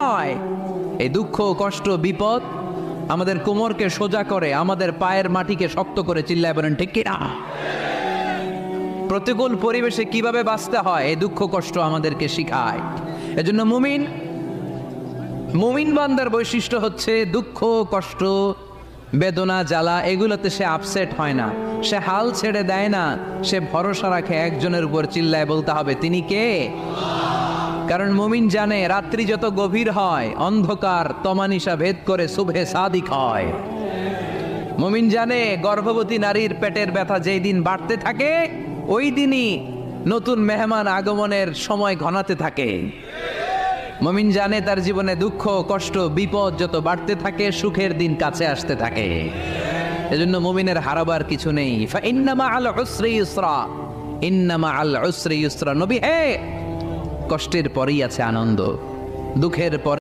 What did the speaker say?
নয়। এই দুঃখ, কষ্ট, বিপদ আমাদের কোমরকে সোজা করে, আমাদের পায়ের মাটিকে শক্ত করে। চিল্লায় বলেন ঠিক কিনা? প্রতিকূল পরিবেশে কিভাবে বাঁচতে হয় এই দুঃখ কষ্ট আমাদেরকে শিখায়। এজন্য মুমিন বান্দার বৈশিষ্ট্য হচ্ছে দুঃখ কষ্ট বেদনা জ্বালা এগুলোতে সে আপসেট হয় না, সে হাল ছেড়ে দেয় না, সে ভরসা রাখে একজনের উপর। চিল্লায় বলতে হবে তিনি কে? কারণ মুমিন জানে রাত্রি যত গভীর হয় অন্ধকার তমানিসা ভেদ করে সুবহে সাদিক হয়। মুমিন জানে গর্ভবতী নারীর পেটের ব্যথা যেই দিন বাড়তে থাকে ওই দিনই নতুন মেহমান আগমনের সময় ঘনাতে থাকে। মুমিন জানে তার জীবনে দুঃখ কষ্ট বিপদ যত বাড়তে থাকে সুখের দিন কাছে আসতে থাকে। এজন্য মুমিনের হারাবার কিছু নেই। ইন্না মাআল উসরি ইউসরা, ইন্না মাআল উসরি ইউসরা। নবী হে, কষ্টের পরেই আছে আনন্দ, দুঃখের পরে